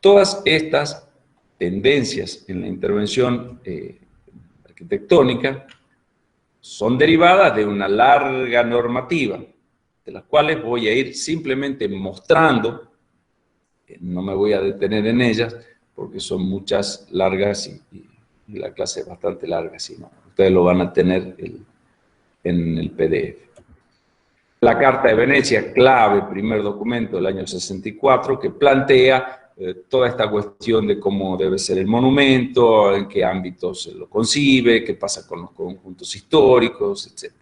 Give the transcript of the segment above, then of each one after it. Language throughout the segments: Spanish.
Todas estas tendencias en la intervención arquitectónica son derivadas de una larga normativa, de las cuales voy a ir simplemente mostrando, no me voy a detener en ellas, porque son muchas largas y la clase es bastante larga, si no, ustedes lo van a tener en el PDF. La Carta de Venecia, clave, primer documento del año 64, que plantea toda esta cuestión de cómo debe ser el monumento, en qué ámbitos se lo concibe, qué pasa con los conjuntos históricos, etc.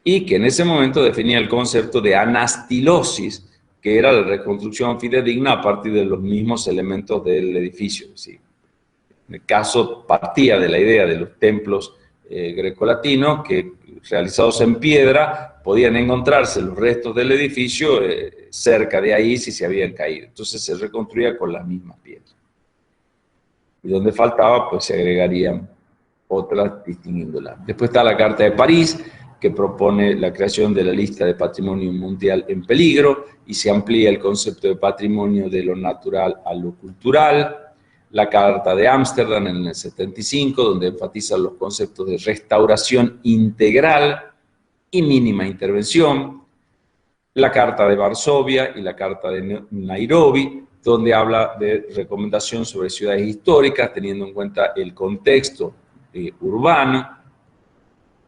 Y que en ese momento definía el concepto de anastilosis, que era la reconstrucción fidedigna a partir de los mismos elementos del edificio. ¿Sí? En el caso partía de la idea de los templos grecolatinos, que realizados en piedra, podían encontrarse los restos del edificio cerca de ahí si se habían caído. Entonces se reconstruía con las mismas piedras. Y donde faltaba, pues se agregarían otras distinguiéndolas. Después está la Carta de París, que propone la creación de la lista de patrimonio mundial en peligro y se amplía el concepto de patrimonio de lo natural a lo cultural. La Carta de Ámsterdam en el 75, donde enfatiza los conceptos de restauración integral y mínima intervención. La Carta de Varsovia y la Carta de Nairobi, donde habla de recomendación sobre ciudades históricas, teniendo en cuenta el contexto urbano.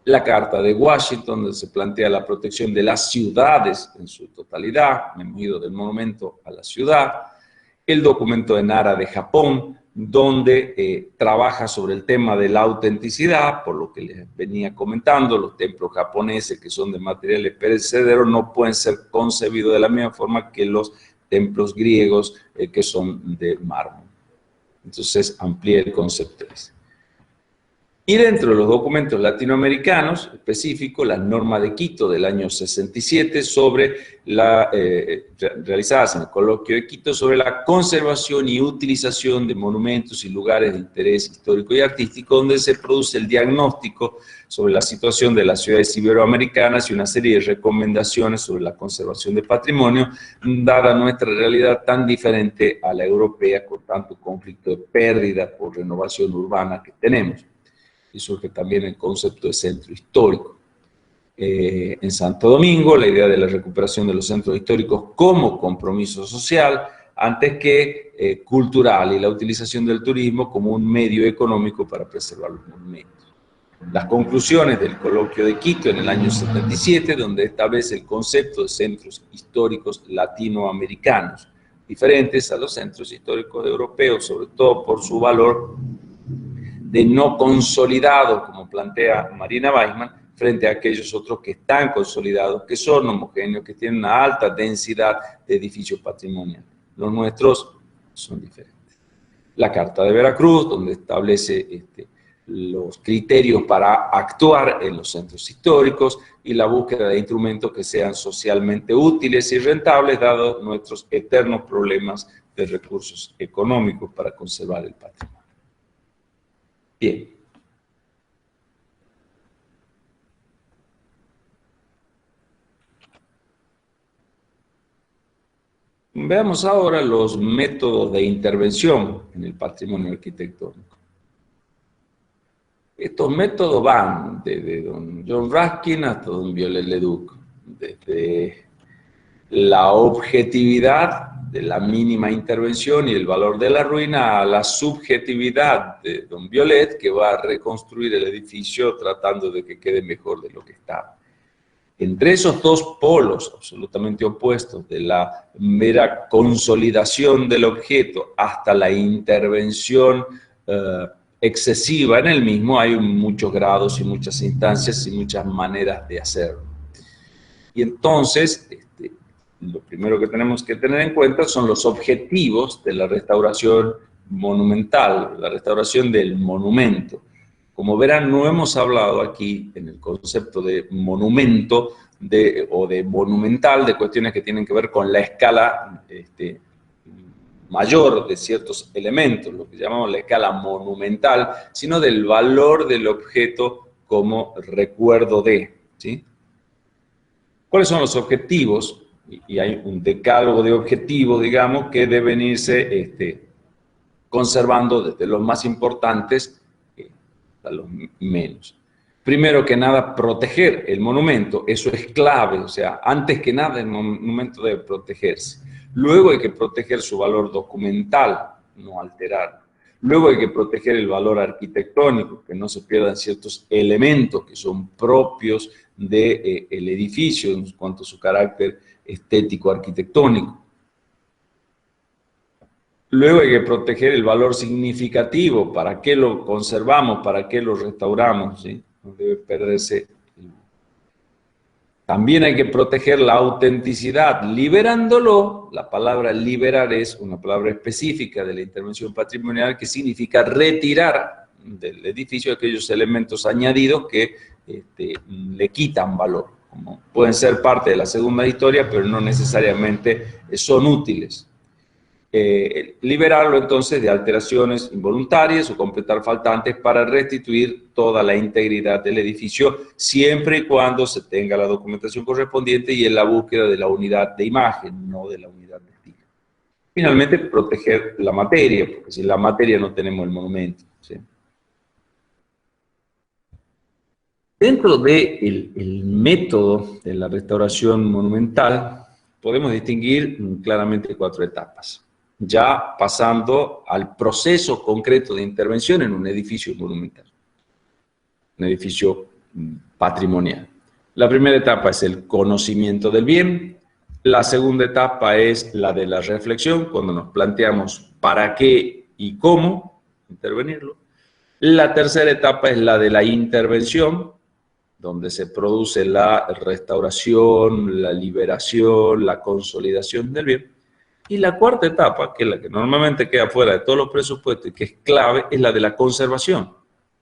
La Carta de Washington, donde se plantea la protección de las ciudades en su totalidad, me hemos ido del monumento a la ciudad. El documento de Nara de Japón, donde trabaja sobre el tema de la autenticidad, por lo que les venía comentando, los templos japoneses que son de materiales perecederos no pueden ser concebidos de la misma forma que los templos griegos que son de mármol. Entonces amplía el concepto ese. Y dentro de los documentos latinoamericanos específicos, la norma de Quito del año 67 sobre realizadas en el coloquio de Quito sobre la conservación y utilización de monumentos y lugares de interés histórico y artístico, donde se produce el diagnóstico sobre la situación de las ciudades iberoamericanas y una serie de recomendaciones sobre la conservación de patrimonio, dada nuestra realidad tan diferente a la europea, con tanto conflicto de pérdida por renovación urbana que tenemos. Y surge también el concepto de centro histórico. En Santo Domingo, la idea de la recuperación de los centros históricos como compromiso social, antes que cultural, y la utilización del turismo como un medio económico para preservar los monumentos. Las conclusiones del coloquio de Quito en el año 77, donde establece el concepto de centros históricos latinoamericanos, diferentes a los centros históricos europeos, sobre todo por su valor de no consolidado, como plantea Marina Weissman, frente a aquellos otros que están consolidados, que son homogéneos, que tienen una alta densidad de edificios patrimoniales. Los nuestros son diferentes. La Carta de Veracruz, donde establece los criterios para actuar en los centros históricos y la búsqueda de instrumentos que sean socialmente útiles y rentables, dados nuestros eternos problemas de recursos económicos para conservar el patrimonio. Bien. Veamos ahora los métodos de intervención en el patrimonio arquitectónico. Estos métodos van desde don John Ruskin hasta don Viollet-le-Duc, desde la objetividad de la mínima intervención y el valor de la ruina a la subjetividad de don Viollet, que va a reconstruir el edificio tratando de que quede mejor de lo que estaba. Entre esos dos polos absolutamente opuestos, de la mera consolidación del objeto hasta la intervención excesiva en el mismo, hay muchos grados y muchas instancias y muchas maneras de hacerlo. Y entonces, lo primero que tenemos que tener en cuenta son los objetivos de la restauración monumental, la restauración del monumento. Como verán, no hemos hablado aquí en el concepto de monumento o de monumental, de cuestiones que tienen que ver con la escala mayor de ciertos elementos, lo que llamamos la escala monumental, sino del valor del objeto como recuerdo de, ¿sí? ¿Cuáles son los objetivos y hay un decálogo de objetivos, digamos, que deben irse conservando desde los más importantes a los menos. Primero que nada, proteger el monumento, eso es clave, o sea, antes que nada el monumento debe protegerse. Luego hay que proteger su valor documental, no alterarlo. Luego hay que proteger el valor arquitectónico, que no se pierdan ciertos elementos que son propios del edificio en cuanto a su carácter estético arquitectónico. Luego hay que proteger el valor significativo, ¿para qué lo conservamos? ¿Para qué lo restauramos? ¿Sí? No debe perderse. También hay que proteger la autenticidad, liberándolo. La palabra liberar es una palabra específica de la intervención patrimonial que significa retirar del edificio aquellos elementos añadidos que le quitan valor. Como pueden ser parte de la segunda historia, pero no necesariamente son útiles. Liberarlo entonces de alteraciones involuntarias o completar faltantes para restituir toda la integridad del edificio, siempre y cuando se tenga la documentación correspondiente y en la búsqueda de la unidad de imagen, no de la unidad de estilo. Finalmente, proteger la materia, porque sin la materia no tenemos el monumento, ¿sí? Dentro del método de la restauración monumental, podemos distinguir claramente 4 etapas, ya pasando al proceso concreto de intervención en un edificio monumental, un edificio patrimonial. La primera etapa es el conocimiento del bien, la segunda etapa es la de la reflexión, cuando nos planteamos para qué y cómo intervenirlo. La tercera etapa es la de la intervención, donde se produce la restauración, la liberación, la consolidación del bien. Y la cuarta etapa, que es la que normalmente queda fuera de todos los presupuestos y que es clave, es la de la conservación.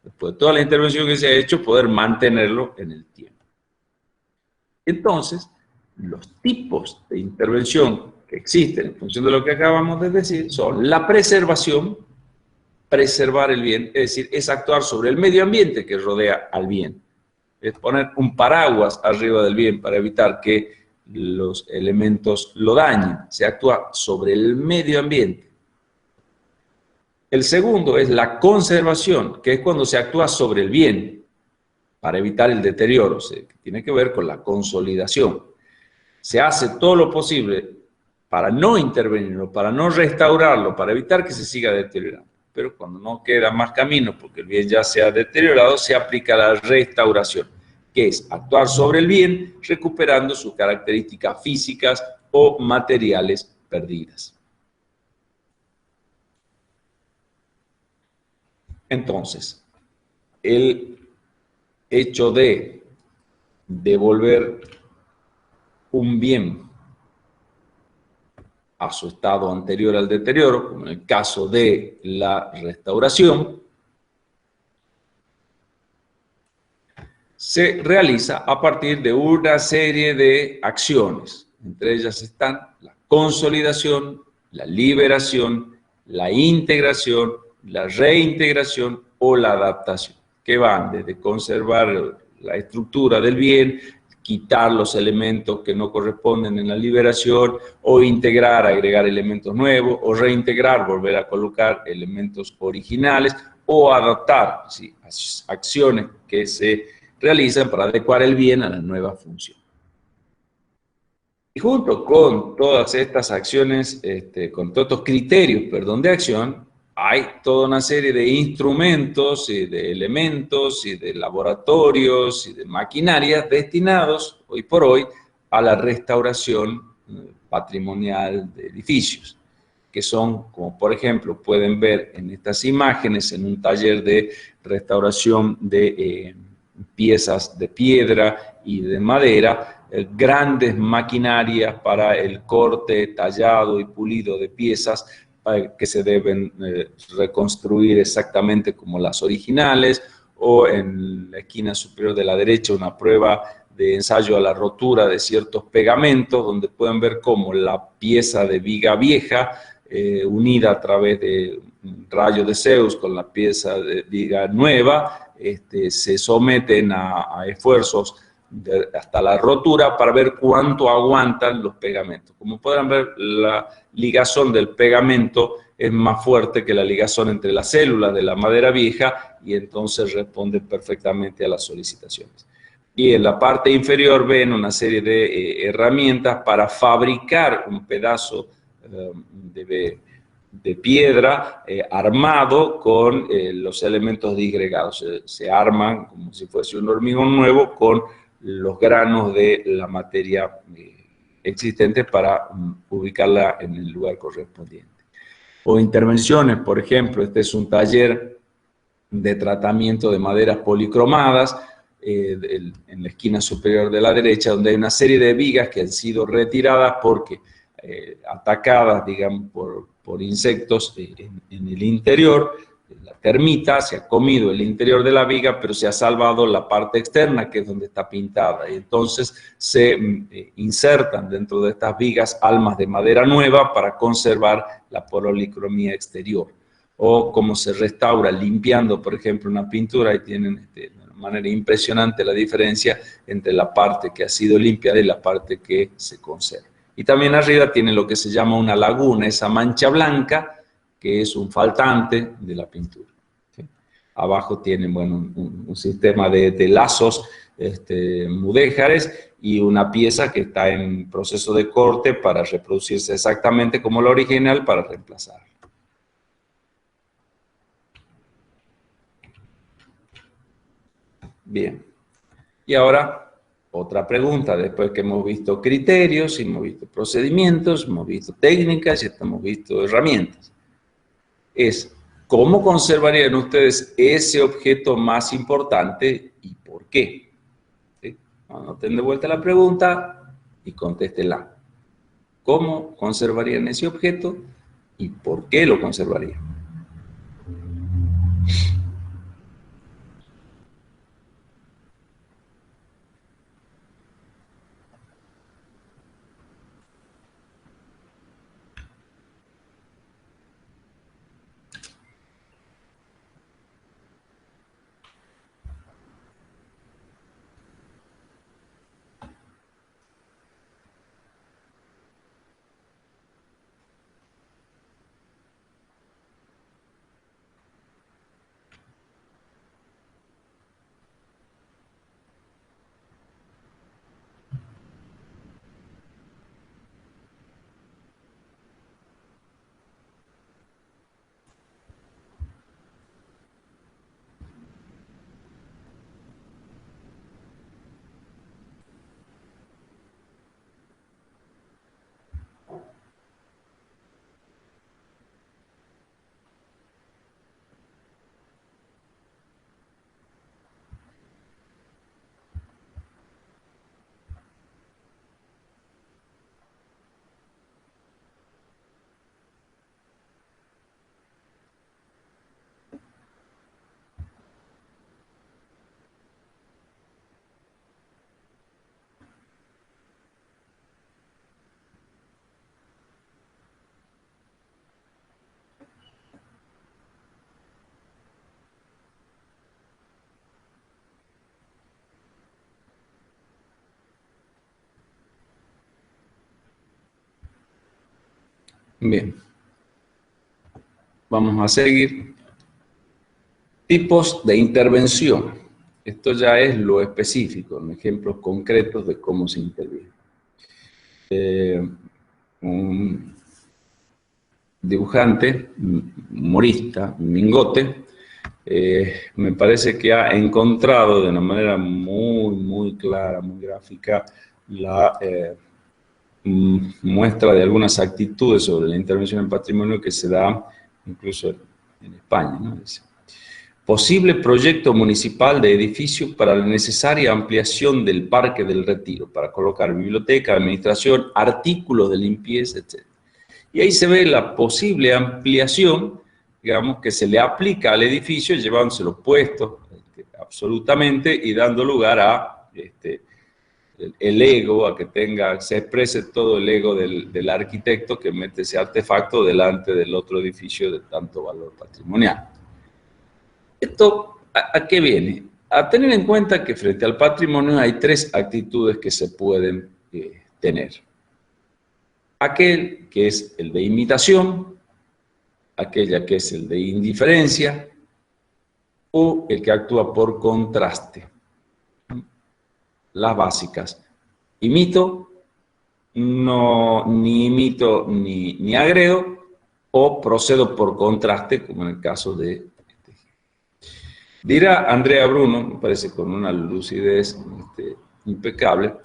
Después de toda la intervención que se ha hecho, poder mantenerlo en el tiempo. Entonces, los tipos de intervención que existen en función de lo que acabamos de decir son la preservación, preservar el bien, es decir, es actuar sobre el medio ambiente que rodea al bien. Es poner un paraguas arriba del bien para evitar que los elementos lo dañen. Se actúa sobre el medio ambiente. El segundo es la conservación, que es cuando se actúa sobre el bien para evitar el deterioro, o sea, que tiene que ver con la consolidación. Se hace todo lo posible para no intervenirlo, para no restaurarlo, para evitar que se siga deteriorando. Pero cuando no queda más camino, porque el bien ya se ha deteriorado, se aplica la restauración, que es actuar sobre el bien, recuperando sus características físicas o materiales perdidas. Entonces, el hecho de devolver un bien a su estado anterior al deterioro, como en el caso de la restauración, se realiza a partir de una serie de acciones. Entre ellas están la consolidación, la liberación, la integración, la reintegración o la adaptación, que van desde conservar la estructura del bien, quitar los elementos que no corresponden en la liberación, o integrar, agregar elementos nuevos, o reintegrar, volver a colocar elementos originales, o adaptar, ¿sí?, acciones que se realizan para adecuar el bien a la nueva función. Y junto con todas estas acciones, con todos estos criterios, perdón, de acción, hay toda una serie de instrumentos y de elementos y de laboratorios y de maquinarias destinados, hoy por hoy, a la restauración patrimonial de edificios, que son, como por ejemplo, pueden ver en estas imágenes, en un taller de restauración de piezas de piedra y de madera, grandes maquinarias para el corte, tallado y pulido de piezas que se deben reconstruir exactamente como las originales, o en la esquina superior de la derecha una prueba de ensayo a la rotura de ciertos pegamentos, donde pueden ver cómo la pieza de viga vieja, unida a través de un rayo de Zeus con la pieza de viga nueva, se someten a esfuerzos hasta la rotura para ver cuánto aguantan los pegamentos. Como podrán ver, la ligazón del pegamento es más fuerte que la ligazón entre las células de la madera vieja y entonces responde perfectamente a las solicitaciones. Y en la parte inferior ven una serie de herramientas para fabricar un pedazo de piedra armado con los elementos disgregados. Se arman como si fuese un hormigón nuevo con los granos de la materia existente para ubicarla en el lugar correspondiente. O intervenciones, por ejemplo, este es un taller de tratamiento de maderas policromadas, en la esquina superior de la derecha, donde hay una serie de vigas que han sido retiradas porque atacadas, digamos, por insectos en el interior. La termita se ha comido el interior de la viga, pero se ha salvado la parte externa, que es donde está pintada. Y entonces se insertan dentro de estas vigas almas de madera nueva para conservar la policromía exterior. O cómo se restaura limpiando, por ejemplo, una pintura, y tienen de una manera impresionante la diferencia entre la parte que ha sido limpiada y la parte que se conserva. Y también arriba tiene lo que se llama una laguna, esa mancha blanca, que es un faltante de la pintura. ¿Sí? Abajo tienen, bueno, un sistema de lazos mudéjares y una pieza que está en proceso de corte para reproducirse exactamente como la original para reemplazar. Bien. Y ahora, otra pregunta, después que hemos visto criterios, hemos visto procedimientos, hemos visto técnicas y hemos visto herramientas. Es, ¿cómo conservarían ustedes ese objeto más importante y por qué? ¿Sí? Anoten de vuelta la pregunta y contéstenla. ¿Cómo conservarían ese objeto y por qué lo conservarían? Bien, vamos a seguir. Tipos de intervención. Esto ya es lo específico, en ejemplos concretos de cómo se interviene. Un dibujante, humorista, Mingote, me parece que ha encontrado de una manera muy clara, muy gráfica, la muestra de algunas actitudes sobre la intervención en patrimonio que se da incluso en España, ¿no? Dice, posible proyecto municipal de edificio para la necesaria ampliación del Parque del Retiro, para colocar biblioteca, administración, artículos de limpieza, etc. Y ahí se ve la posible ampliación, digamos, que se le aplica al edificio, llevándoselo puesto absolutamente y dando lugar a el ego, a que se exprese todo el ego del arquitecto que mete ese artefacto delante del otro edificio de tanto valor patrimonial. ¿Esto a qué viene? a tener en cuenta que frente al patrimonio hay tres actitudes que se pueden tener. Aquel que es el de imitación, aquella que es el de indiferencia, o el que actúa por contraste. Las básicas. Imito, ni imito ni agredo, o procedo por contraste, como en el caso de... Dirá Andrea Bruno, me parece con una lucidez impecable,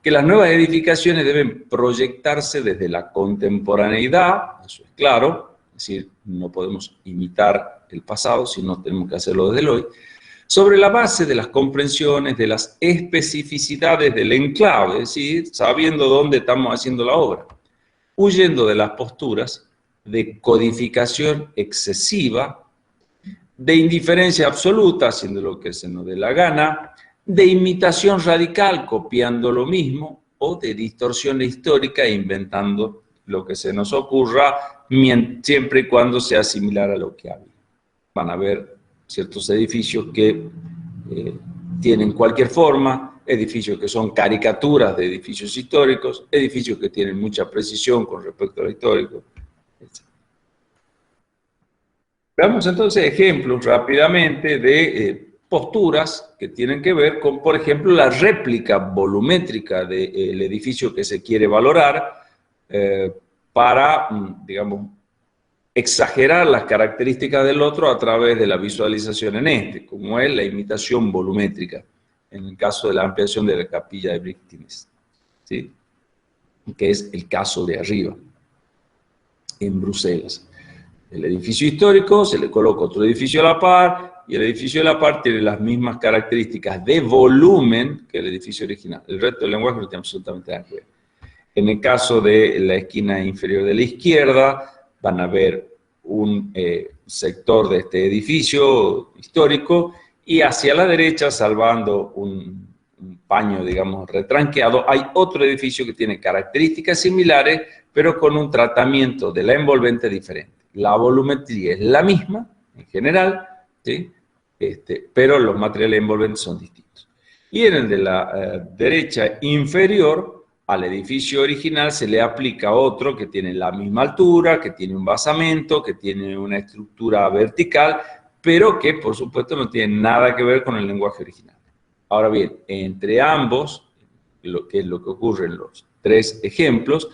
que las nuevas edificaciones deben proyectarse desde la contemporaneidad, eso es claro, es decir, no podemos imitar el pasado, sino tenemos que hacerlo desde el hoy, sobre la base de las comprensiones, de las especificidades del enclave, es decir, sabiendo dónde estamos haciendo la obra, huyendo de las posturas de codificación excesiva, de indiferencia absoluta, haciendo lo que se nos dé la gana, de imitación radical, copiando lo mismo, o de distorsión histórica, inventando lo que se nos ocurra, siempre y cuando sea similar a lo que había. Van a ver ciertos edificios que tienen cualquier forma, edificios que son caricaturas de edificios históricos, edificios que tienen mucha precisión con respecto a lo histórico, etc. Veamos entonces ejemplos rápidamente de posturas que tienen que ver con, por ejemplo, la réplica volumétrica del edificio que se quiere valorar para, digamos, exagerar las características del otro a través de la visualización en este, como es la imitación volumétrica, en el caso de la ampliación de la capilla de Brixtines, ¿sí? Que es el caso de arriba, en Bruselas. El edificio histórico, se le coloca otro edificio a la par, y el edificio de la par tiene las mismas características de volumen que el edificio original. El resto del lenguaje no tiene absolutamente nada que ver. En el caso de la esquina inferior de la izquierda, van a ver un sector de este edificio histórico, y hacia la derecha, salvando un paño, digamos, retranqueado, hay otro edificio que tiene características similares, pero con un tratamiento de la envolvente diferente. La volumetría es la misma, en general, ¿sí? Pero los materiales envolventes son distintos. Y en el de la derecha inferior, al edificio original se le aplica otro que tiene la misma altura, que tiene un basamento, que tiene una estructura vertical, pero que, por supuesto, no tiene nada que ver con el lenguaje original. Ahora bien, entre ambos, que es lo que ocurre en los tres ejemplos,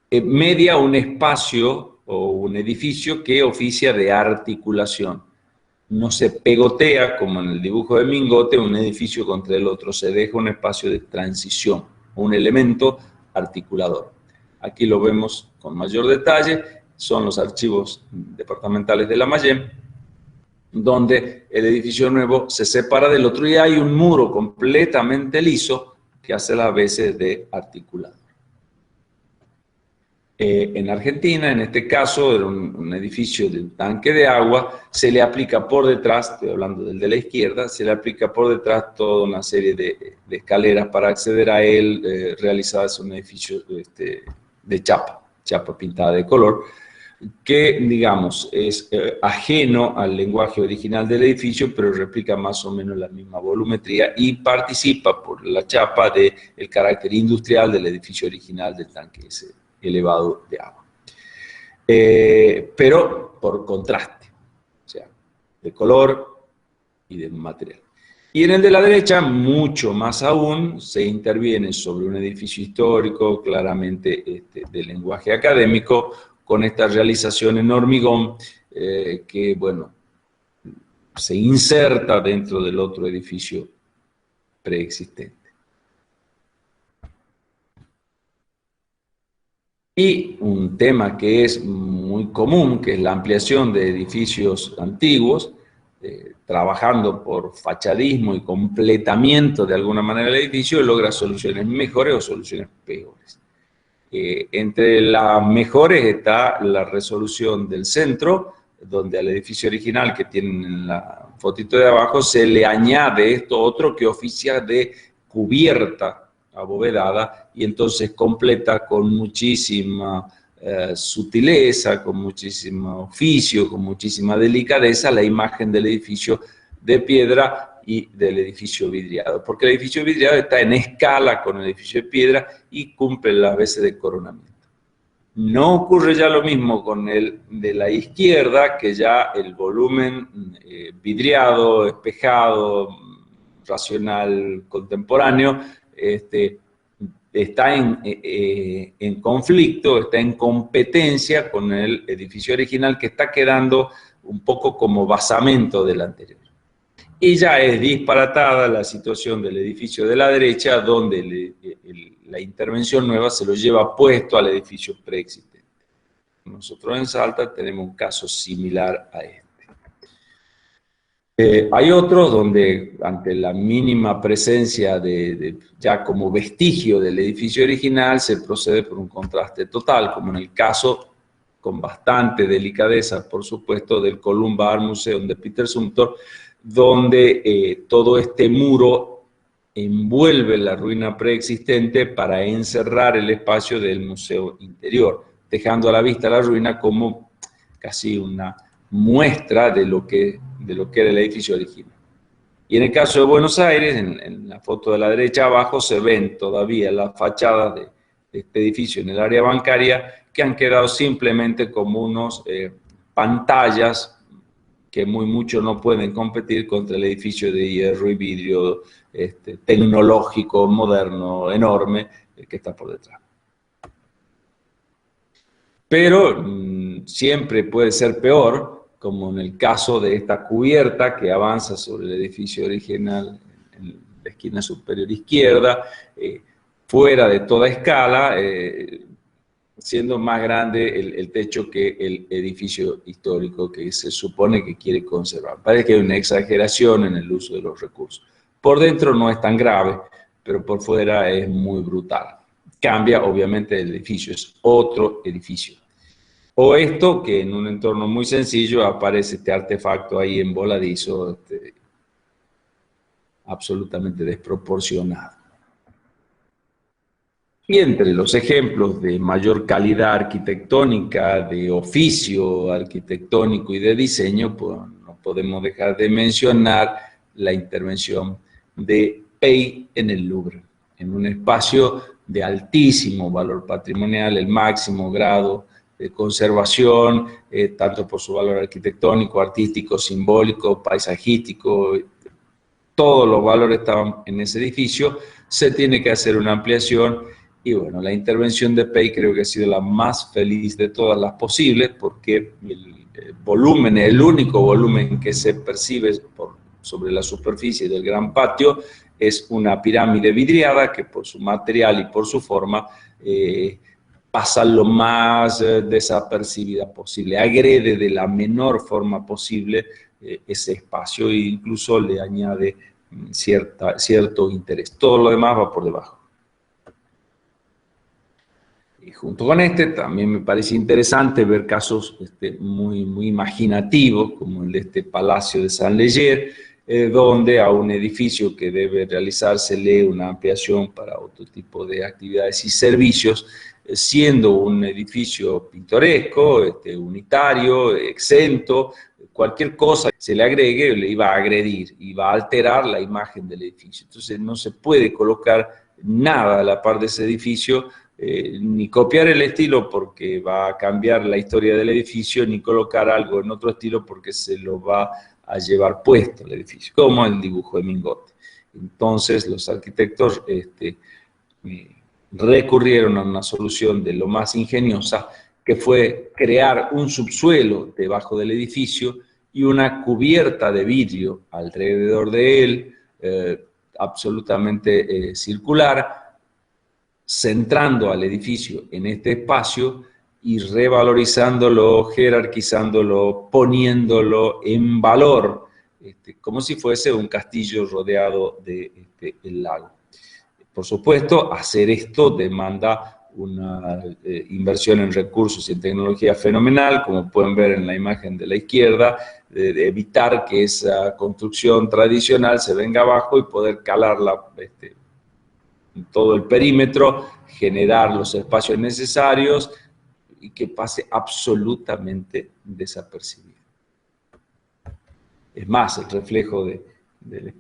media un espacio o un edificio que oficia de articulación. No se pegotea, como en el dibujo de Mingote, un edificio contra el otro, se deja un espacio de transición, un elemento articulador. Aquí lo vemos con mayor detalle, son los archivos departamentales de la Mayenne, donde el edificio nuevo se separa del otro y hay un muro completamente liso que hace las veces de articulador. En Argentina, en este caso, era un edificio de un tanque de agua, se le aplica por detrás, estoy hablando del de la izquierda, se le aplica por detrás toda una serie de escaleras para acceder a él, realizadas en un edificio de chapa pintada de color, que, digamos, es ajeno al lenguaje original del edificio, pero replica más o menos la misma volumetría y participa por la chapa del carácter industrial del edificio original del tanque ese elevado de agua. Pero por contraste, o sea, de color y de material. Y en el de la derecha, mucho más aún, se interviene sobre un edificio histórico, claramente de lenguaje académico, con esta realización en hormigón que, bueno, se inserta dentro del otro edificio preexistente. Y un tema que es muy común, que es la ampliación de edificios antiguos, trabajando por fachadismo y completamiento de alguna manera del edificio, logra soluciones mejores o soluciones peores. Entre las mejores está la resolución del centro, donde al edificio original que tienen en la fotito de abajo se le añade esto otro que oficia de cubierta abovedada y entonces completa con muchísima sutileza, con muchísimo oficio, con muchísima delicadeza la imagen del edificio de piedra y del edificio vidriado, porque el edificio vidriado está en escala con el edificio de piedra y cumple las veces de coronamiento. No ocurre ya lo mismo con el de la izquierda, que ya el volumen vidriado, espejado, racional, contemporáneo, está en conflicto, está en competencia con el edificio original, que está quedando un poco como basamento del anterior. Y ya es disparatada la situación del edificio de la derecha, donde la intervención nueva se lo lleva puesto al edificio preexistente. Nosotros en Salta tenemos un caso similar a este. Hay otros donde, ante la mínima presencia ya como vestigio del edificio original, se procede por un contraste total, como en el caso, con bastante delicadeza, por supuesto, del Columba Art Museum de Peter Zumthor, donde todo este muro envuelve la ruina preexistente para encerrar el espacio del museo interior, dejando a la vista la ruina como casi una muestra de lo que era el edificio original. Y en el caso de Buenos Aires, en la foto de la derecha abajo, se ven todavía las fachadas de este edificio en el área bancaria, que han quedado simplemente como unos pantallas que muy mucho no pueden competir contra el edificio de hierro y vidrio tecnológico, moderno, enorme, que está por detrás. Pero siempre puede ser peor, como en el caso de esta cubierta que avanza sobre el edificio original en la esquina superior izquierda, fuera de toda escala, siendo más grande el techo que el edificio histórico que se supone que quiere conservar. Parece que hay una exageración en el uso de los recursos. Por dentro no es tan grave, pero por fuera es muy brutal. Cambia obviamente el edificio, es otro edificio. O esto, que en un entorno muy sencillo aparece este artefacto ahí en voladizo, absolutamente desproporcionado. Y entre los ejemplos de mayor calidad arquitectónica, de oficio arquitectónico y de diseño, pues no podemos dejar de mencionar la intervención de Pey en el Louvre, en un espacio de altísimo valor patrimonial, el máximo grado de conservación, tanto por su valor arquitectónico, artístico, simbólico, paisajístico. Todos los valores estaban en ese edificio. Se tiene que hacer una ampliación y bueno, la intervención de Pey creo que ha sido la más feliz de todas las posibles, porque el volumen, el único volumen que se percibe sobre la superficie del gran patio es una pirámide vidriada que por su material y por su forma pasa lo más desapercibida posible, agrede de la menor forma posible ese espacio e incluso le añade cierto interés. Todo lo demás va por debajo. Y junto con también me parece interesante ver casos muy imaginativos, como el de este Palacio de Saint-Léger, donde a un edificio que debe realizársele una ampliación para otro tipo de actividades y servicios, siendo un edificio pintoresco, unitario, exento, cualquier cosa que se le agregue le iba a agredir, iba a alterar la imagen del edificio. Entonces no se puede colocar nada a la par de ese edificio, ni copiar el estilo porque va a cambiar la historia del edificio, ni colocar algo en otro estilo porque se lo va a llevar puesto el edificio, como el dibujo de Mingote. Entonces los arquitectos recurrieron a una solución de lo más ingeniosa, que fue crear un subsuelo debajo del edificio y una cubierta de vidrio alrededor de él, absolutamente circular, centrando al edificio en este espacio y revalorizándolo, jerarquizándolo, poniéndolo en valor, como si fuese un castillo rodeado del lago. Por supuesto, hacer esto demanda una inversión en recursos y en tecnología fenomenal, como pueden ver en la imagen de la izquierda, de evitar que esa construcción tradicional se venga abajo y poder calarla en todo el perímetro, generar los espacios necesarios y que pase absolutamente desapercibido. Es más, el reflejo de de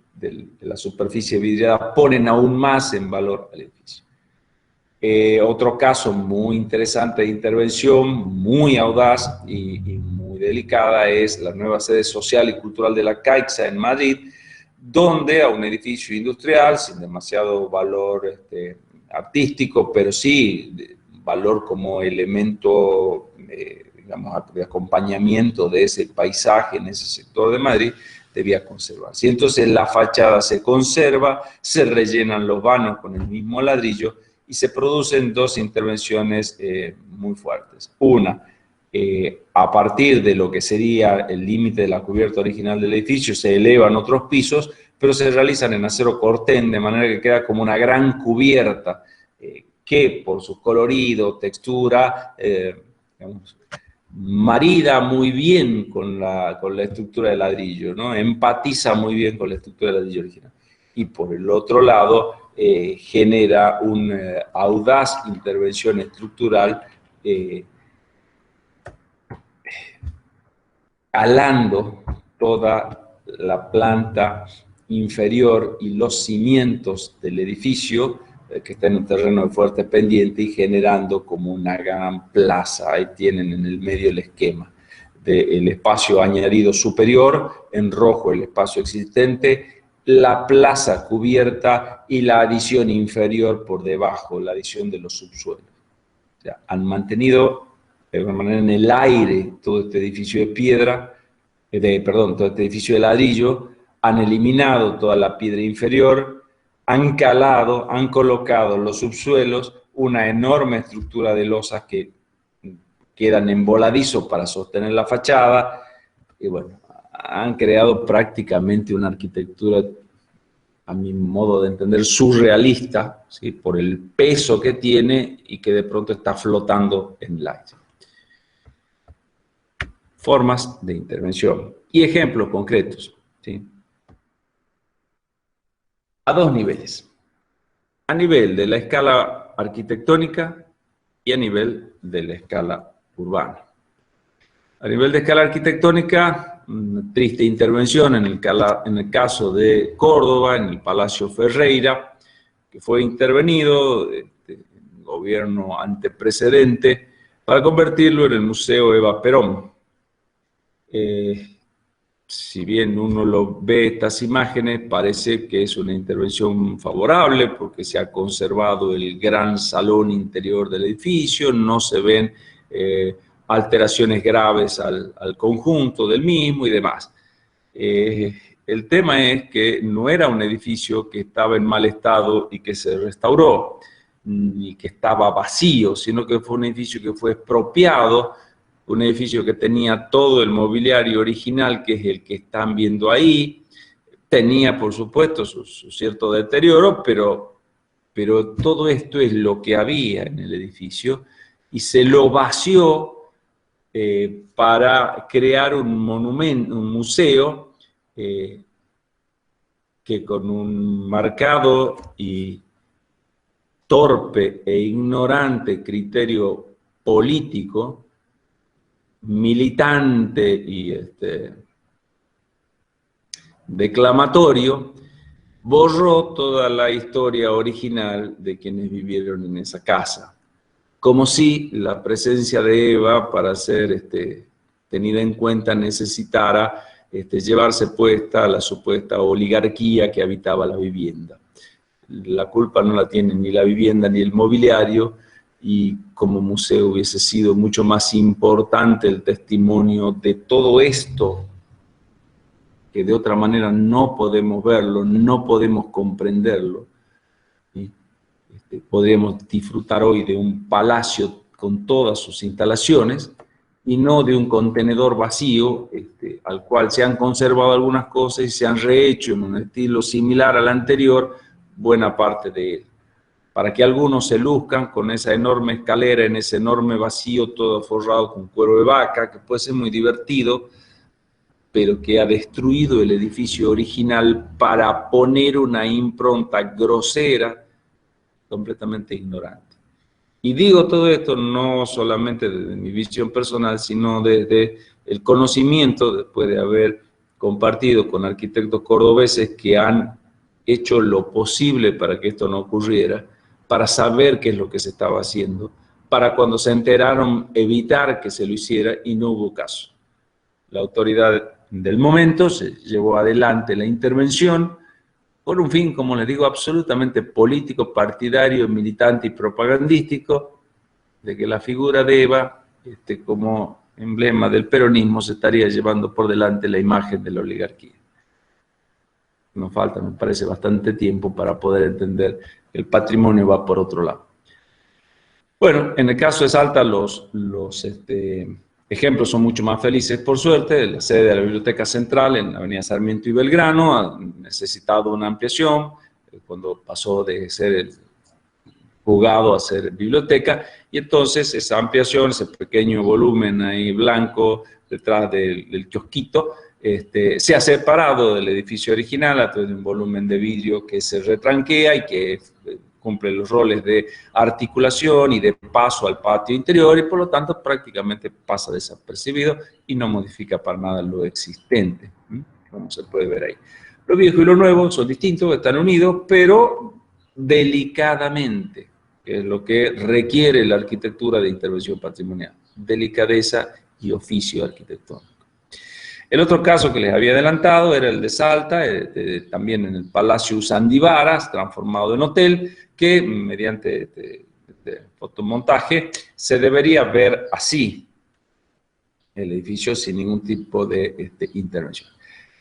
la superficie vidriada ponen aún más en valor al edificio. Otro caso muy interesante de intervención, muy audaz y muy delicada, es la nueva sede social y cultural de la Caixa en Madrid, donde a un edificio industrial sin demasiado valor artístico, pero sí valor como elemento, digamos, de acompañamiento de ese paisaje en ese sector de Madrid, debía conservarse. Y entonces la fachada se conserva, se rellenan los vanos con el mismo ladrillo y se producen dos intervenciones muy fuertes. Una, a partir de lo que sería el límite de la cubierta original del edificio, se elevan otros pisos, pero se realizan en acero corten, de manera que queda como una gran cubierta, que por su colorido, textura, digamos, marida muy bien con la estructura de ladrillo, ¿no? Empatiza muy bien con la estructura de ladrillo original. Y por el otro lado, genera una audaz intervención estructural, alando toda la planta inferior y los cimientos del edificio, que está en un terreno de fuerte pendiente, y generando como una gran plaza. Ahí tienen en el medio el esquema del espacio añadido superior, en rojo el espacio existente, la plaza cubierta y la adición inferior por debajo, la adición de los subsuelos. O sea, han mantenido de alguna manera en el aire todo este edificio de piedra, todo este edificio de ladrillo, han eliminado toda la piedra inferior, han calado, han colocado los subsuelos, una enorme estructura de losas que quedan en voladizo para sostener la fachada, y bueno, han creado prácticamente una arquitectura, a mi modo de entender, surrealista, ¿sí? Por el peso que tiene y que de pronto está flotando en el aire. Formas de intervención y ejemplos concretos, ¿sí? A dos niveles. A nivel de la escala arquitectónica y a nivel de la escala urbana. A nivel de escala arquitectónica, una triste intervención en el caso de Córdoba, en el Palacio Ferreira, que fue intervenido el gobierno anteprecedente para convertirlo en el Museo Eva Perón. Si bien uno lo ve estas imágenes, parece que es una intervención favorable porque se ha conservado el gran salón interior del edificio, no se ven alteraciones graves al conjunto del mismo y demás. El tema es que no era un edificio que estaba en mal estado y que se restauró, ni que estaba vacío, sino que fue un edificio que fue expropiado, un edificio que tenía todo el mobiliario original, que es el que están viendo ahí. Tenía, por supuesto, su cierto deterioro, pero todo esto es lo que había en el edificio y se lo vació para crear un monumento, un museo, que con un marcado y torpe e ignorante criterio político, militante y declamatorio, borró toda la historia original de quienes vivieron en esa casa. Como si la presencia de Eva, para ser tenida en cuenta, necesitara llevarse puesta la supuesta oligarquía que habitaba la vivienda. La culpa no la tiene ni la vivienda ni el mobiliario, y como museo hubiese sido mucho más importante el testimonio de todo esto, que de otra manera no podemos verlo, no podemos comprenderlo. ¿Sí? Podríamos disfrutar hoy de un palacio con todas sus instalaciones y no de un contenedor vacío al cual se han conservado algunas cosas y se han rehecho en un estilo similar al anterior buena parte de él, para que algunos se luzcan con esa enorme escalera en ese enorme vacío todo forrado con cuero de vaca, que puede ser muy divertido, pero que ha destruido el edificio original para poner una impronta grosera, completamente ignorante. Y digo todo esto no solamente desde mi visión personal, sino desde el conocimiento, después de haber compartido con arquitectos cordobeses que han hecho lo posible para que esto no ocurriera, para saber qué es lo que se estaba haciendo, para cuando se enteraron evitar que se lo hiciera y no hubo caso. La autoridad del momento se llevó adelante la intervención por un fin, como les digo, absolutamente político, partidario, militante y propagandístico, de que la figura de Eva, como emblema del peronismo, se estaría llevando por delante la imagen de la oligarquía. Nos falta, me parece, bastante tiempo para poder entender que el patrimonio va por otro lado. Bueno, en el caso de Salta, los ejemplos son mucho más felices, por suerte. La sede de la Biblioteca Central en la avenida Sarmiento y Belgrano ha necesitado una ampliación, cuando pasó de ser el juzgado a ser biblioteca, y entonces esa ampliación, ese pequeño volumen ahí blanco detrás del kiosquito, se ha separado del edificio original a través de un volumen de vidrio que se retranquea y que cumple los roles de articulación y de paso al patio interior, y por lo tanto prácticamente pasa desapercibido y no modifica para nada lo existente, como se puede ver ahí. Lo viejo y lo nuevo son distintos, están unidos, pero delicadamente, que es lo que requiere la arquitectura de intervención patrimonial, delicadeza y oficio arquitectónico. El otro caso que les había adelantado era el de Salta, también en el Palacio Sandivaras, transformado en hotel, que mediante fotomontaje se debería ver así el edificio sin ningún tipo de intervención.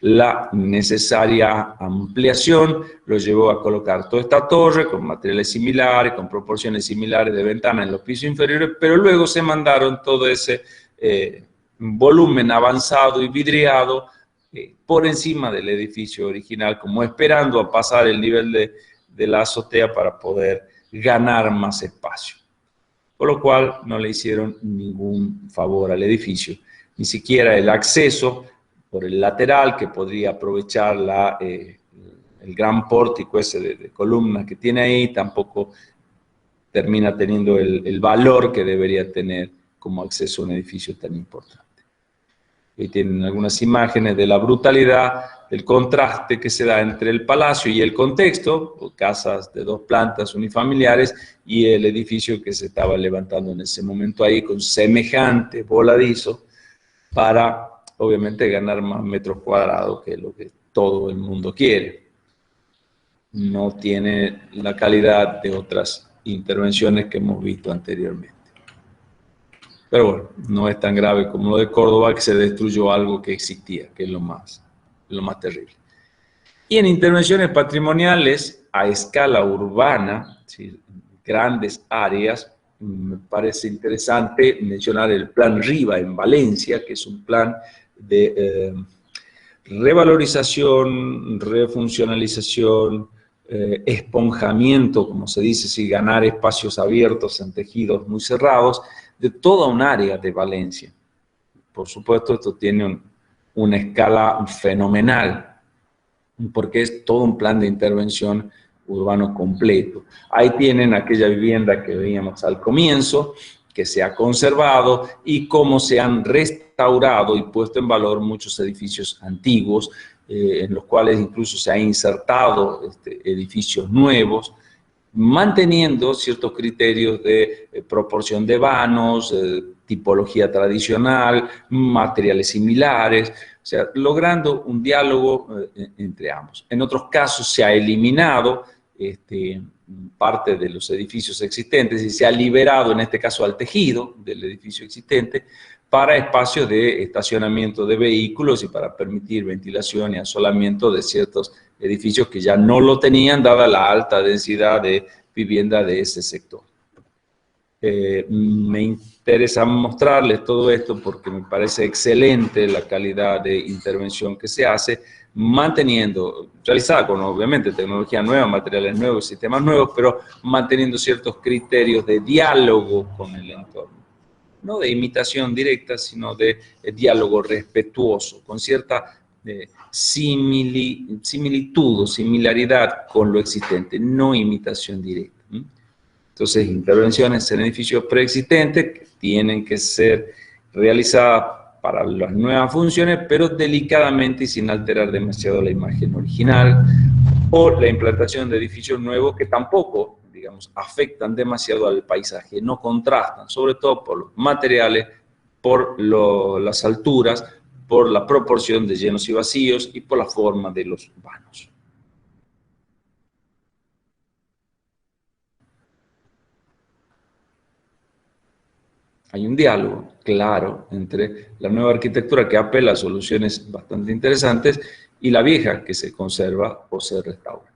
La necesaria ampliación lo llevó a colocar toda esta torre con materiales similares, con proporciones similares de ventana en los pisos inferiores, pero luego se mandaron todo ese volumen avanzado y vidriado por encima del edificio original, como esperando a pasar el nivel de la azotea para poder ganar más espacio. Por lo cual no le hicieron ningún favor al edificio, ni siquiera el acceso por el lateral, que podría aprovechar el gran pórtico ese de columnas que tiene ahí, tampoco termina teniendo el valor que debería tener como acceso a un edificio tan importante. Ahí tienen algunas imágenes de la brutalidad, del contraste que se da entre el palacio y el contexto, casas de 2 plantas unifamiliares, y el edificio que se estaba levantando en ese momento ahí con semejante voladizo para, obviamente, ganar más metros cuadrados, que es lo que todo el mundo quiere. No tiene la calidad de otras intervenciones que hemos visto anteriormente. Pero bueno, no es tan grave como lo de Córdoba, que se destruyó algo que existía, que es lo más terrible. Y en intervenciones patrimoniales a escala urbana, ¿sí?, grandes áreas, me parece interesante mencionar el Plan Riva en Valencia, que es un plan de revalorización, refuncionalización, esponjamiento, como se dice, si ganar espacios abiertos en tejidos muy cerrados, de toda un área de Valencia. Por supuesto, esto tiene una escala fenomenal, porque es todo un plan de intervención urbano completo. Ahí tienen aquella vivienda que veíamos al comienzo, que se ha conservado, y cómo se han restaurado y puesto en valor muchos edificios antiguos, en los cuales incluso se han insertado edificios nuevos, manteniendo ciertos criterios de proporción de vanos, tipología tradicional, materiales similares, o sea, logrando un diálogo entre ambos. En otros casos se ha eliminado parte de los edificios existentes y se ha liberado, en este caso, al tejido del edificio existente para espacios de estacionamiento de vehículos y para permitir ventilación y asolamiento de ciertos edificios que ya no lo tenían, dada la alta densidad de vivienda de ese sector. Me interesa mostrarles todo esto porque me parece excelente la calidad de intervención que se hace, realizada con, obviamente, tecnología nueva, materiales nuevos, sistemas nuevos, pero manteniendo ciertos criterios de diálogo con el entorno. No de imitación directa, sino de diálogo respetuoso, con cierta similitud o similaridad con lo existente, no imitación directa. Entonces, intervenciones en edificios preexistentes que tienen que ser realizadas para las nuevas funciones, pero delicadamente y sin alterar demasiado la imagen original, o la implantación de edificios nuevos que tampoco, digamos, afectan demasiado al paisaje, no contrastan, sobre todo por los materiales, por las alturas, por la proporción de llenos y vacíos y por la forma de los vanos. Hay un diálogo claro entre la nueva arquitectura que apela a soluciones bastante interesantes y la vieja que se conserva o se restaura.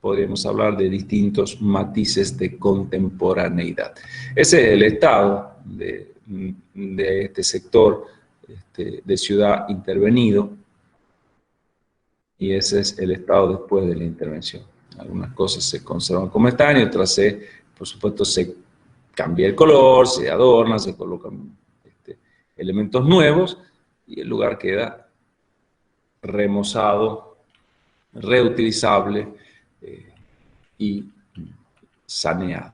Podríamos hablar de distintos matices de contemporaneidad. Ese es el estado de este sector de ciudad intervenido, y ese es el estado después de la intervención. Algunas cosas se conservan como están y otras, por supuesto, se cambia el color, se adorna, se colocan elementos nuevos y el lugar queda remozado, reutilizable y saneado.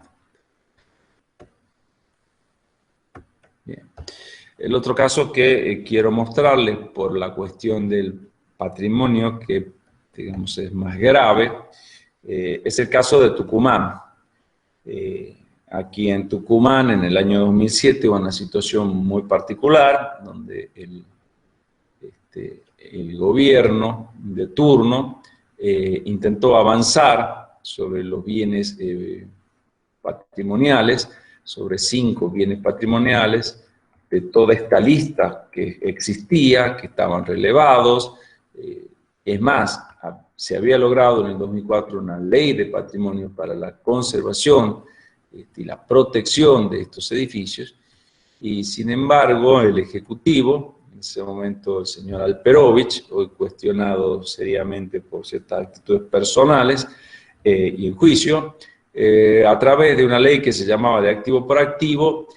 Bien. El otro caso que quiero mostrarles por la cuestión del patrimonio, que digamos es más grave, es el caso de Tucumán. Aquí en Tucumán, en el año 2007, hubo una situación muy particular, donde el gobierno de turno intentó avanzar sobre los bienes patrimoniales, sobre 5 bienes patrimoniales, de toda esta lista que existía, que estaban relevados. Es más, se había logrado en el 2004 una ley de patrimonio para la conservación y la protección de estos edificios, y sin embargo el Ejecutivo, en ese momento el señor Alperovich, hoy cuestionado seriamente por ciertas actitudes personales y en juicio, a través de una ley que se llamaba de activo por activo,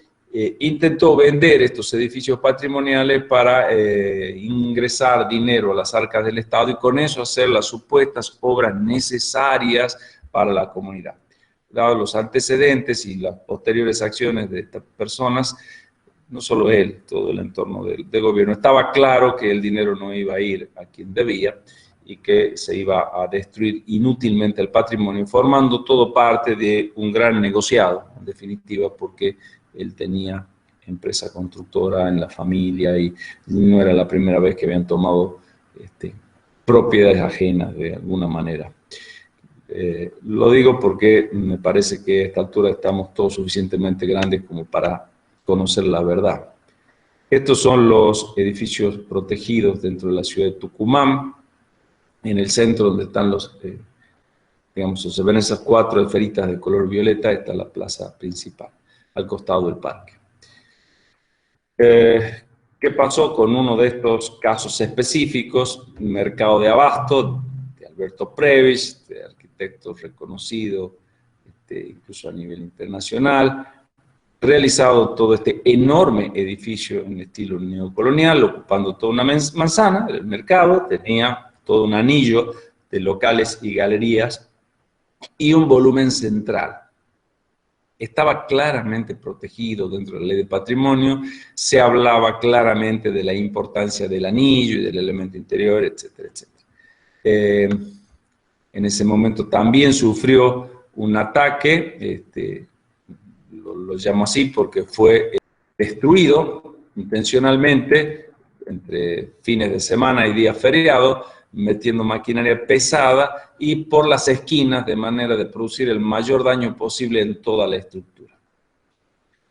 intentó vender estos edificios patrimoniales para ingresar dinero a las arcas del Estado y con eso hacer las supuestas obras necesarias para la comunidad. Dados los antecedentes y las posteriores acciones de estas personas, no solo él, todo el entorno del gobierno, estaba claro que el dinero no iba a ir a quien debía y que se iba a destruir inútilmente el patrimonio, formando todo parte de un gran negociado, en definitiva, porque él tenía empresa constructora en la familia y no era la primera vez que habían tomado propiedades ajenas de alguna manera. Lo digo porque me parece que a esta altura estamos todos suficientemente grandes como para conocer la verdad. Estos son los edificios protegidos dentro de la ciudad de Tucumán. En el centro, donde están digamos, se ven esas 4 esferitas de color violeta, está la plaza principal, al costado del parque. ¿Qué pasó con uno de estos casos específicos? Mercado de Abasto, de Alberto Previs, de arquitecto reconocido, incluso a nivel internacional, realizado todo este enorme edificio en estilo neocolonial, ocupando toda una manzana. El mercado tenía todo un anillo de locales y galerías y un volumen central. Estaba claramente protegido dentro de la ley de patrimonio, se hablaba claramente de la importancia del anillo y del elemento interior, etcétera, etcétera. En ese momento también sufrió un ataque, lo llamo así porque fue destruido intencionalmente entre fines de semana y días feriados, metiendo maquinaria pesada y por las esquinas de manera de producir el mayor daño posible en toda la estructura.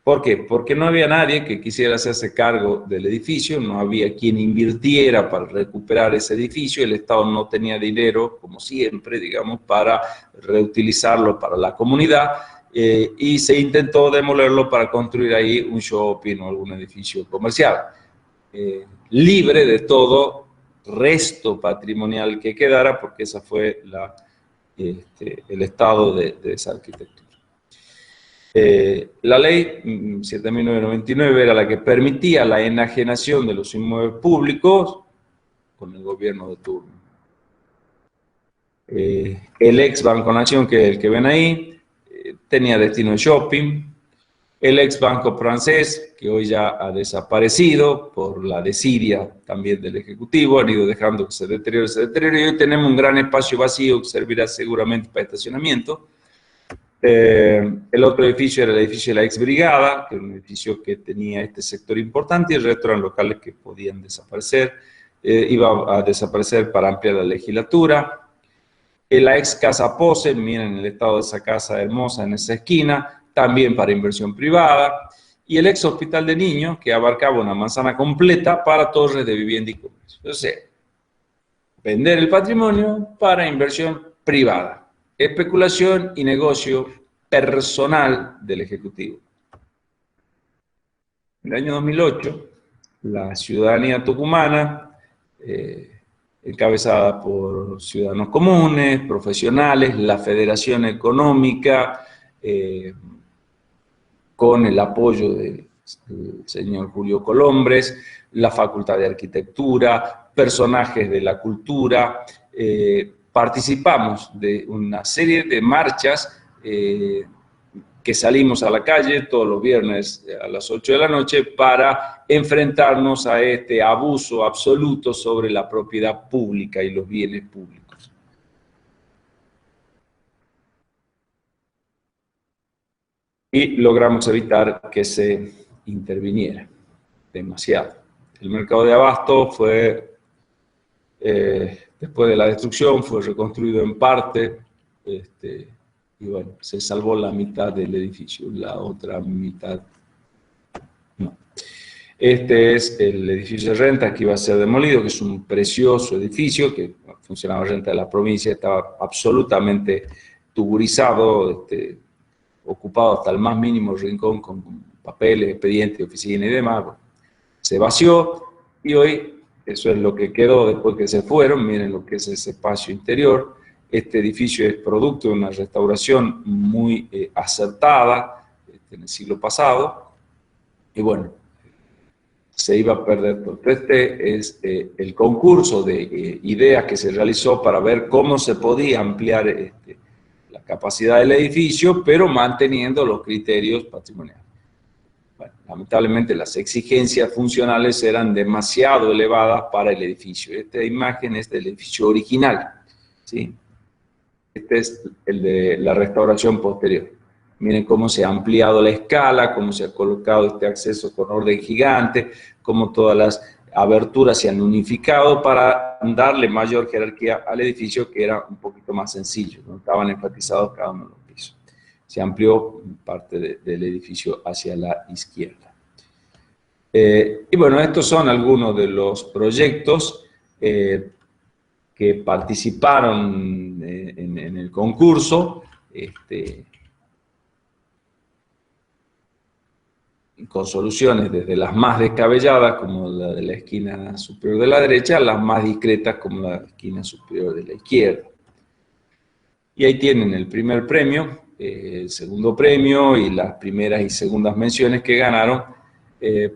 ¿Por qué? Porque no había nadie que quisiera hacerse cargo del edificio, no había quien invirtiera para recuperar ese edificio, el Estado no tenía dinero, como siempre, digamos, para reutilizarlo para la comunidad, y se intentó demolerlo para construir ahí un shopping o algún edificio comercial, libre de todo resto patrimonial que quedara, porque esa fue el estado de esa arquitectura. La ley 7.999 era la que permitía la enajenación de los inmuebles públicos con el gobierno de turno. El ex Banco Nación, que es el que ven ahí, tenía destino de shopping. El ex Banco Francés, que hoy ya ha desaparecido por la desidia también del Ejecutivo, han ido dejando que se deteriore, y hoy tenemos un gran espacio vacío que servirá seguramente para estacionamiento. El otro edificio era el edificio de la ex Brigada, que era un edificio que tenía este sector importante, y el resto eran locales que podían desaparecer. Iba a desaparecer para ampliar la legislatura. La ex Casa Pose, miren el estado de esa casa hermosa en esa esquina, también para inversión privada. Y el ex Hospital de Niños, que abarcaba una manzana completa para torres de vivienda y comercio. Entonces, vender el patrimonio para inversión privada, especulación y negocio personal del Ejecutivo. En el año 2008, la ciudadanía tucumana, encabezada por ciudadanos comunes, profesionales, la Federación Económica, con el apoyo del señor Julio Colombres, la Facultad de Arquitectura, personajes de la cultura, participamos de una serie de marchas que salimos a la calle todos los viernes a las 8 de la noche para enfrentarnos a este abuso absoluto sobre la propiedad pública y los bienes públicos. Y logramos evitar que se interviniera demasiado. El mercado de abasto fue, después de la destrucción, fue reconstruido en parte, y bueno, se salvó la mitad del edificio, la otra mitad no. Este es el edificio de renta que iba a ser demolido, que es un precioso edificio que funcionaba renta de la provincia, estaba absolutamente tuburizado, ocupado hasta el más mínimo rincón con papeles, expedientes, oficina y demás. Bueno, se vació y hoy eso es lo que quedó después que se fueron. Miren lo que es ese espacio interior. Este edificio es producto de una restauración muy acertada en el siglo pasado y bueno, se iba a perder todo. Este es el concurso de ideas que se realizó para ver cómo se podía ampliar la capacidad del edificio, pero manteniendo los criterios patrimoniales. Bueno, lamentablemente las exigencias funcionales eran demasiado elevadas para el edificio. Esta imagen es del edificio original, ¿sí? Este es el de la restauración posterior. Miren cómo se ha ampliado la escala, cómo se ha colocado este acceso con orden gigante, cómo todas las aberturas se han unificado para darle mayor jerarquía al edificio, que era un poquito más sencillo, no estaban enfatizados cada uno de los pisos. Se amplió parte del edificio hacia la izquierda. Y bueno, estos son algunos de los proyectos que participaron en el concurso, con soluciones desde las más descabelladas, como la de la esquina superior de la derecha, a las más discretas, como la esquina superior de la izquierda. Y ahí tienen el primer premio, el segundo premio y las primeras y segundas menciones que ganaron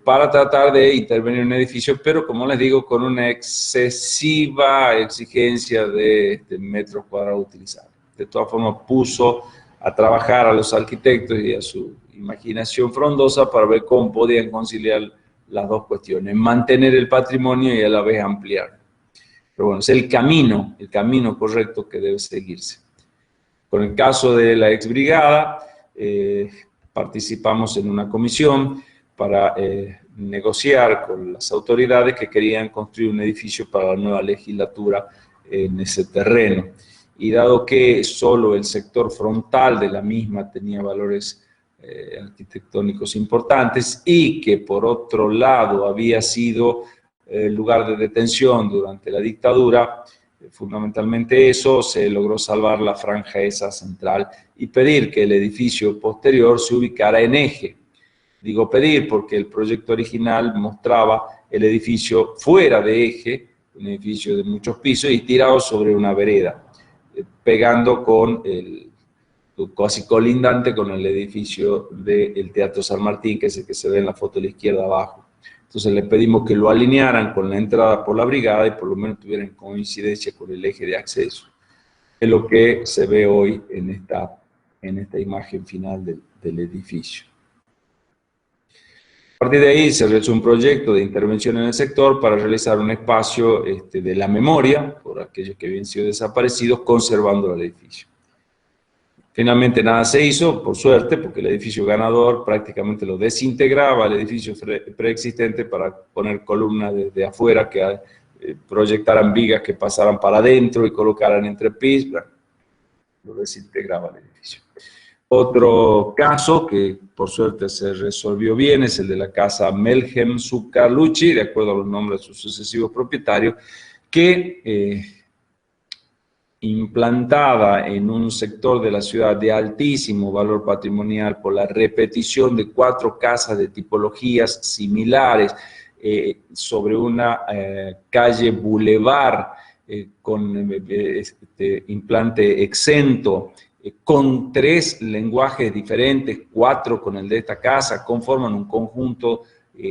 para tratar de intervenir en un edificio, pero como les digo, con una excesiva exigencia de metros cuadrados utilizados. De todas formas, puso a trabajar a los arquitectos y a su imaginación frondosa para ver cómo podían conciliar las dos cuestiones, mantener el patrimonio y a la vez ampliar. Pero bueno, es el camino correcto que debe seguirse. Con el caso de la ex brigada, participamos en una comisión para negociar con las autoridades que querían construir un edificio para la nueva legislatura en ese terreno. Y dado que solo el sector frontal de la misma tenía valores arquitectónicos importantes y que por otro lado había sido lugar de detención durante la dictadura, fundamentalmente eso, se logró salvar la franja esa central y pedir que el edificio posterior se ubicara en eje. Digo pedir porque el proyecto original mostraba el edificio fuera de eje, un edificio de muchos pisos y tirado sobre una vereda, pegando con casi colindante con el edificio del Teatro San Martín, que es el que se ve en la foto de la izquierda abajo. Entonces le pedimos que lo alinearan con la entrada por la brigada y por lo menos tuvieran coincidencia con el eje de acceso. es lo que se ve hoy en esta imagen final del edificio. A partir de ahí se realizó un proyecto de intervención en el sector para realizar un espacio de la memoria por aquellos que habían sido desaparecidos, conservando el edificio. Finalmente nada se hizo, por suerte, porque el edificio ganador prácticamente lo desintegraba el edificio preexistente para poner columnas desde afuera que proyectaran vigas que pasaran para adentro y colocaran entrepisos. Lo desintegraba el edificio. Otro caso que por suerte se resolvió bien es el de la casa Melhem Zuccallucci, de acuerdo a los nombres de sus sucesivos propietarios, que implantada en un sector de la ciudad de altísimo valor patrimonial por la repetición de 4 casas de tipologías similares sobre una calle bulevar con implante exento, con 3 lenguajes diferentes, 4 con el de esta casa, conforman un conjunto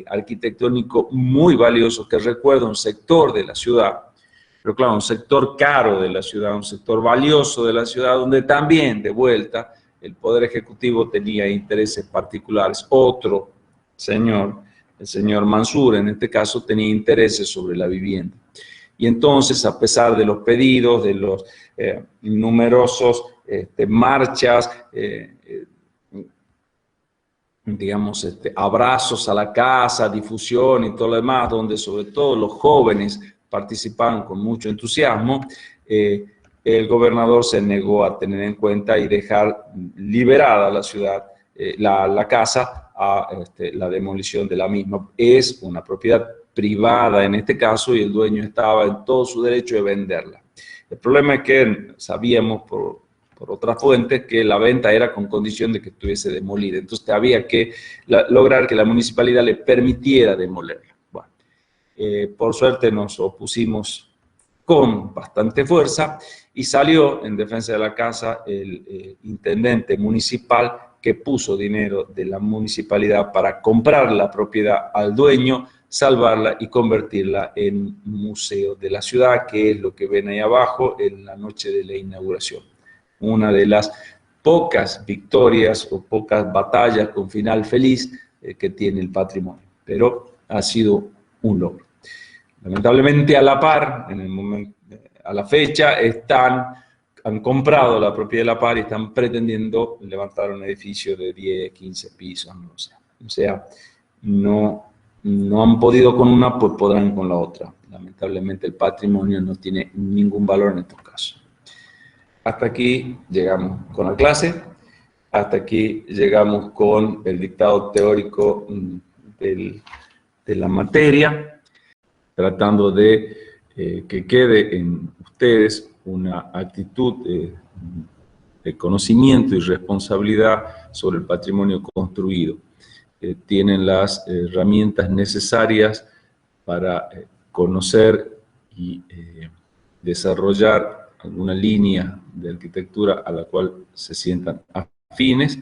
arquitectónico muy valioso que recuerda un sector de la ciudad. Pero claro, un sector caro de la ciudad, un sector valioso de la ciudad, donde también, de vuelta, el Poder Ejecutivo tenía intereses particulares. Otro señor, el señor Mansur, en este caso, tenía intereses sobre la vivienda. Y entonces, a pesar de los pedidos, de los numerosos marchas, digamos, abrazos a la casa, difusión y todo lo demás, donde sobre todo los jóvenes participaron con mucho entusiasmo, el gobernador se negó a tener en cuenta y dejar liberada la ciudad, la casa, a la demolición de la misma. Es una propiedad privada en este caso y el dueño estaba en todo su derecho de venderla. El problema es que sabíamos por otras fuentes que la venta era con condición de que estuviese demolida. Entonces había que lograr que la municipalidad le permitiera demolerla. Por suerte nos opusimos con bastante fuerza y salió en defensa de la casa el intendente municipal que puso dinero de la municipalidad para comprar la propiedad al dueño, salvarla y convertirla en museo de la ciudad, que es lo que ven ahí abajo en la noche de la inauguración. Una de las pocas victorias o pocas batallas con final feliz que tiene el patrimonio, pero ha sido un logro. Lamentablemente a la par, en el momento, a la fecha, han comprado la propiedad de la par y están pretendiendo levantar un edificio de 10, 15 pisos, no sé. O sea, no han podido con una, pues podrán con la otra. Lamentablemente el patrimonio no tiene ningún valor en estos casos. Hasta aquí llegamos con la clase, hasta aquí llegamos con el dictado teórico de la materia, tratando de que quede en ustedes una actitud de conocimiento y responsabilidad sobre el patrimonio construido. Tienen las herramientas necesarias para conocer y desarrollar alguna línea de arquitectura a la cual se sientan afines,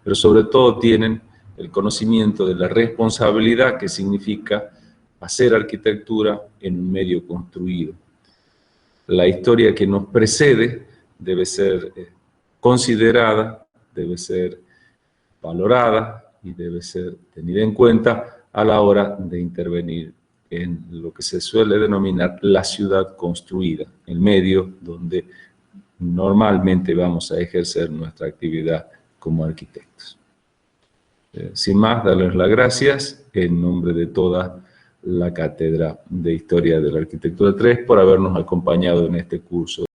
pero sobre todo tienen el conocimiento de la responsabilidad que significa hacer arquitectura en un medio construido. La historia que nos precede debe ser considerada, debe ser valorada y debe ser tenida en cuenta a la hora de intervenir en lo que se suele denominar la ciudad construida, el medio donde normalmente vamos a ejercer nuestra actividad como arquitectos. Sin más, darles las gracias en nombre de toda la Cátedra de Historia de la Arquitectura 3 por habernos acompañado en este curso.